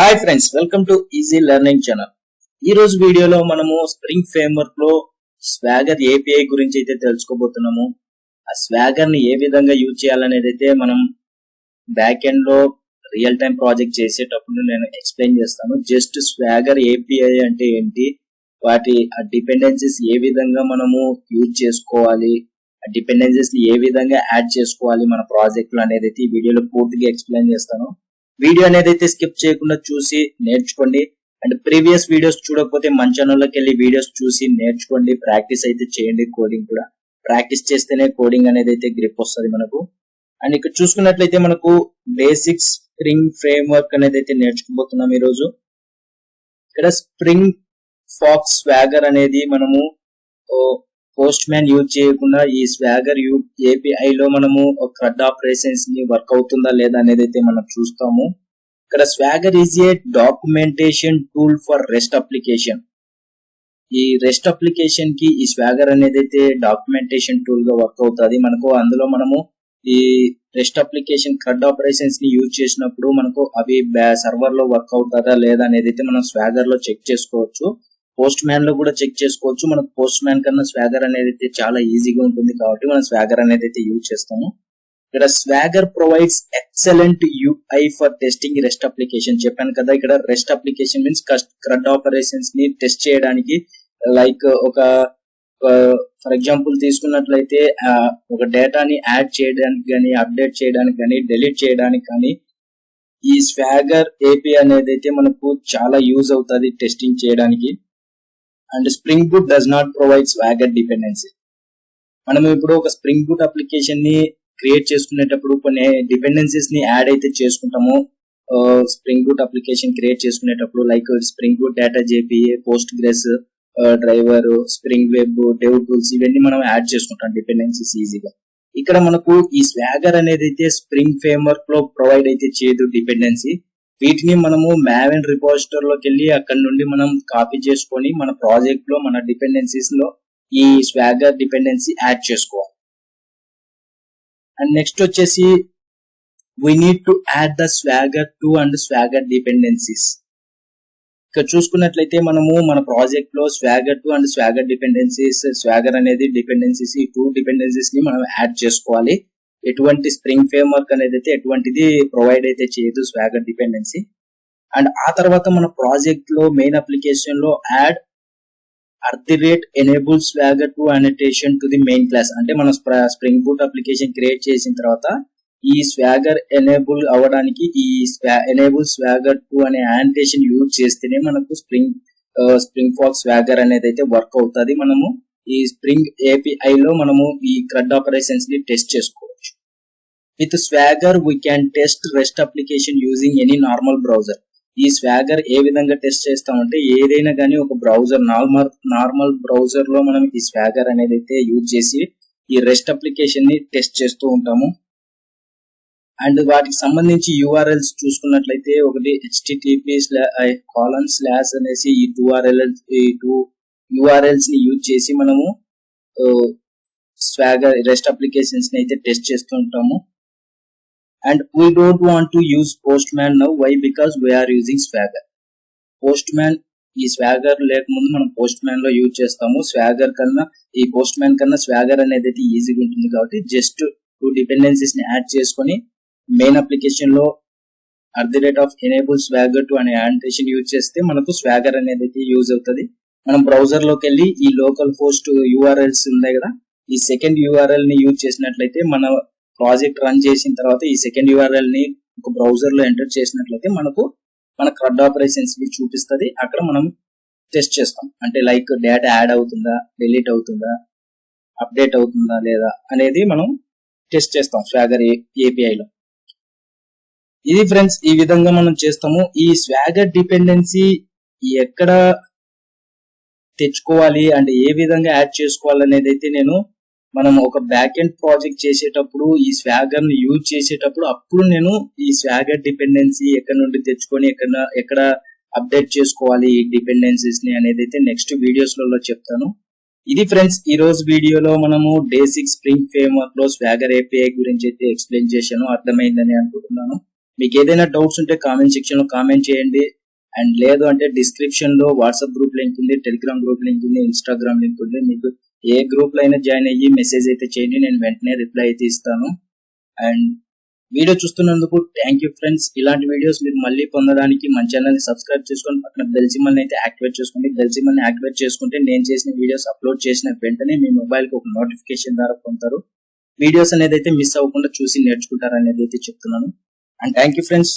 Hi friends, welcome to easy learning channel. ఈ రోజు వీడియోలో మనము స్ప్రింగ్ ఫ్రేమ్వర్క్ లో స్వాగర్ ఏపీఐ గురించి అయితే తెలుసుకోబోతున్నాము. ఆ స్వాగర్ ని ఏ విధంగా యూజ్ చేయాలనేది అయితే మనం బ్యాక్ ఎండ్ లో రియల్ టైం ప్రాజెక్ట్ చేసేటప్పుడు నేను ఎక్స్ప్లెయిన్ చేస్తాను. జస్ట్ స్వాగర్ ఏపీఐ అంటే ఏంటి, వాటి ఆ డిపెండెన్సీస్ ఏ విధంగా మనము యూజ్ చేసుకోవాలి, ఆ డిపెండెన్సీస్ ని ఏ విధంగా యాడ్ చేసుకోవాలి మన ప్రాజెక్ట్ లో అనేది అయితే ఈ వీడియోలో పూర్తిగా ఎక్స్ప్లెయిన్ చేస్తాను. వీడియో అనేది అయితే స్కిప్ చేయకుండా చూసి నేర్చుకోండి. అండ్ ప్రీవియస్ వీడియోస్ చూడకపోతే మన ఛానల్లోకి వెళ్ళి వీడియోస్ చూసి నేర్చుకోండి. ప్రాక్టీస్ అయితే చేయండి. కోడింగ్ కూడా ప్రాక్టీస్ చేస్తేనే కోడింగ్ అనేది అయితే గ్రిప్ వస్తుంది మనకు. అండ్ ఇక్కడ చూసుకున్నట్లయితే మనకు బేసిక్ స్ప్రింగ్ ఫ్రేమ్వర్క్ అనేది అయితే నేర్చుకోబోతున్నాం ఈ రోజు. ఇక్కడ స్ప్రింగ్ ఫాక్స్ స్వాగర్ అనేది మనము పోస్ట్ మ్యాన్ యూజ్ చేయకుండా ఈ స్వాగర్ ఏపీఐ లో మనము CRUD ఆపరేషన్స్ ని వర్క్ అవుతుందా లేదా అనేది అయితే మనం చూస్తాము. ఇక్కడ Swagger is a documentation tool for rest application. ఈ రెస్ట్ అప్లికేషన్ కి ఈ స్వాగర్ అనేది అయితే డాక్యుమెంటేషన్ టూల్ గా వర్క్ అవుతుంది మనకు. అందులో మనము ఈ రెస్ట్ అప్లికేషన్ CRUD ఆపరేషన్స్ ని యూజ్ చేసినప్పుడు మనకు అవి సర్వర్ లో వర్క్ అవుతారా లేదా అనేది అయితే మనం స్వాగర్ లో చెక్ చేసుకోవచ్చు. పోస్ట్ మ్యాన్ లో కూడా చెక్ చేసుకోవచ్చు. మనకు పోస్ట్ మ్యాన్ కన్నా స్వాగర్ అనేది అయితే చాలా ఈజీగా ఉంటుంది కాబట్టి మనం స్వాగర్ అనేది అయితే యూజ్ చేస్తాము. ఇక్కడ Swagger provides excellent UI for testing rest application. చెప్పాను కదా, ఇక్కడ rest application means CRUD operations ని టెస్ట్ చేయడానికి, లైక్ ఒక ఫర్ ఎగ్జాంపుల్ తీసుకున్నట్లయితే ఒక డేటాని యాడ్ చేయడానికి కానీ, అప్డేట్ చేయడానికి కానీ, డిలీట్ చేయడానికి కానీ ఈ స్వాగర్ ఏపీ అనేది అయితే మనకు చాలా యూజ్ అవుతుంది టెస్టింగ్ చేయడానికి. And Spring Boot does not provide Swagger dependency. మనం ఇప్పుడు ఒక స్ప్రింగ్ బూట్ అప్లికేషన్ ని క్రియేట్ చేసుకునేటప్పుడు కొన్ని డిపెండెన్సీస్ ని యాడ్ అయితే చేసుకుంటాము. స్ప్రింగ్ బూట్ అప్లికేషన్ క్రియేట్ చేసుకునేటప్పుడు like Spring Boot data JPA, Postgres driver, Spring Web, dev tools, ఇవన్నీ మనం యాడ్ చేసుకుంటాం డిపెండెన్సీస్ ఈజీగా. ఇక్కడ మనకు ఈ స్వాగర్ అనేది అయితే స్ప్రింగ్ ఫ్రేమ్వర్క్ లో ప్రొవైడ్ అయితే చేయదు డిపెండెన్సీ. వీటిని మనము మావెన్ రిపోజిటరీ లోకి వెళ్ళి అక్కడ నుండి మనం కాపీ చేసుకొని మన ప్రాజెక్ట్ లో మన డిపెండెన్సీస్ లో ఈ స్వాగర్ డిపెండెన్సీ యాడ్ చేసుకోవాలి. అండ్ నెక్స్ట్ వచ్చేసి we need to add the Swagger to and Swagger dependencies. ఇక్కడ చూసుకున్నట్లయితే మనము మన ప్రాజెక్ట్ లో Swagger to and Swagger dependencies, Swagger అనేది డిపెండెన్సీస్, ఈ టూ డిపెండెన్సీస్ ని మనం యాడ్ చేసుకోవాలి. ఎటువంటి స్ప్రింగ్ ఫ్రేమ్వర్క్ అనేది అయితే ఎటువంటిది ప్రొవైడ్ అయితే చేయదు స్వాగర్ డిపెండెన్సీ. అండ్ ఆ తర్వాత మన ప్రాజెక్ట్ లో మెయిన్ అప్లికేషన్ లో add @enable swagger to annotation to the main class. అంటే మన స్ప్రింగ్ బూట్ అప్లికేషన్ క్రియేట్ చేసిన తర్వాత ఈ స్వాగర్ ఎనేబుల్ అవ్వడానికి ఈ ఎనేబుల్ స్వాగర్ టు అనే యానిటేషన్ యూజ్ చేస్తేనే మనకు స్ప్రింగ్ ఫాక్స్ స్వాగర్ అనేది అయితే వర్క్ అవుతుంది. మనము ఈ స్ప్రింగ్ ఏపీఐ లో మనము ఈ CRUD ఆపరేషన్స్ ని టెస్ట్ చేసుకోవచ్చు. With Swagger we can test rest application using any normal browser. ఈ స్వాగర్ ఏ విధంగా టెస్ట్ చేస్తామంటే ఏదైనా కానీ ఒక బ్రౌజర్, నార్మల్ బ్రౌజర్ లో మనం ఈ స్వాగర్ అనేది అయితే యూజ్ చేసి ఈ రెస్ట్ అప్లికేషన్ ని టెస్ట్ చేస్తూ ఉంటాము. అండ్ వాటికి సంబంధించి URLs చూసుకున్నట్లయితే ఒకటి http:// అనేసి ఈ టూ URLs ని యూజ్ చేసి మనము స్వాగర్ రెస్ట్ అప్లికేషన్స్ ని అయితే టెస్ట్ చేస్తూ ఉంటాము. And we don't want to use Postman now. Why? Because we are using Swagger. Postman ఈ స్వాగర్ లేకముందు మనం పోస్ట్ మ్యాన్ లో యూజ్ చేస్తాము. స్వాగర్ కన్నా ఈ పోస్ట్ మ్యాన్ కన్నా స్వాగర్ అనేది అయితే ఈజీగా ఉంటుంది కాబట్టి జస్ట్ టూ డిపెండెన్సీస్ ని యాడ్ చేసుకొని మెయిన్ అప్లికేషన్ లో @enable swagger to అనే యానిటేషన్ యూజ్ చేస్తే మనకు స్వాగర్ అనేది అయితే యూజ్ అవుతుంది. మనం బ్రౌజర్ లోకి వెళ్ళి ఈ లోకల్ హోస్ట్ URLs ఉన్నాయి కదా, ఈ సెకండ్ URL ని యూజ్ చేసినట్లయితే మన ప్రాజెక్ట్ రన్ చేసిన తర్వాత ఈ సెకండ్ URL ని ఒక బ్రౌజర్ లో ఎంటర్ చేసినట్లయితే మనకు మన CRUD ఆపరేషన్స్ ని చూపిస్తుంది. అక్కడ మనం టెస్ట్ చేస్తాం. అంటే లైక్ డేటా యాడ్ అవుతుందా, డిలీట్ అవుతుందా, అప్డేట్ అవుతుందా లేదా అనేది మనం టెస్ట్ చేస్తాం స్వాగర్ ఏపీఐ లో. ఇది ఫ్రెండ్స్, ఈ విధంగా మనం చేస్తాము. ఈ స్వాగర్ డిపెండెన్సీ ఎక్కడ తెచ్చుకోవాలి అంటే ఏ విధంగా యాడ్ చేసుకోవాలి అనేది అయితే మనం ఒక బ్యాక్ ఎండ్ ప్రాజెక్ట్ చేసేటప్పుడు ఈ స్వాగర్ ని యూజ్ చేసేటప్పుడు అప్పుడు నేను ఈ స్వాగర్ డిపెండెన్సీ ఎక్కడ నుండి తెచ్చుకొని ఎక్కడ అప్డేట్ చేసుకోవాలి ఈ డిపెండెన్సీస్ ని అనేది అయితే నెక్స్ట్ వీడియోస్ లలో చెప్తాను. ఇది ఫ్రెండ్స్, ఈ రోజు వీడియోలో మనము బేసిక్ స్ప్రింగ్ ఫ్రేమ్వర్క్ లో స్వాగర్ ఏపీఐ గురించి అయితే ఎక్స్ప్లెయిన్ చేశాను. అర్థమైందని అనుకుంటున్నాను. మీకు ఏదైనా డౌట్స్ ఉంటే కామెంట్ సెక్షన్ లో కామెంట్ చేయండి. అండ్ లేదు అంటే డిస్క్రిప్షన్ లో వాట్సాప్ గ్రూప్ లింక్ ఉంది, టెలిగ్రామ్ గ్రూప్ లింక్ ఉంది, ఇన్స్టాగ్రామ్ లింక్ ఉంది. మీకు ఏ గ్రూప్ లో అయినా జాయిన్ అయ్యి మెసేజ్ అయితే చేయండి, నేను వెంటనే రిప్లై అయితే ఇస్తాను. అండ్ వీడియో చూస్తున్నందుకు థ్యాంక్ యూ ఫ్రెండ్స్. ఇలాంటి వీడియోస్ మీరు మళ్ళీ పొందడానికి మన ఛానల్ ని సబ్స్క్రైబ్ చేసుకొని పక్కన బెల్ సింబల్ అయితే యాక్టివేట్ చేసుకోండి. బెల్ సింబల్ ని యాక్టివేట్ చేసుకుంటే నేను చేసిన వీడియోస్ అప్లోడ్ చేసిన వెంటనే మీ మొబైల్ కి ఒక నోటిఫికేషన్ ద్వారా పొందుతారు. వీడియోస్ అనేది అయితే మిస్ అవ్వకుండా చూసి నేర్చుకుంటారు అనేది అయితే చెప్తున్నాను. And thank you friends.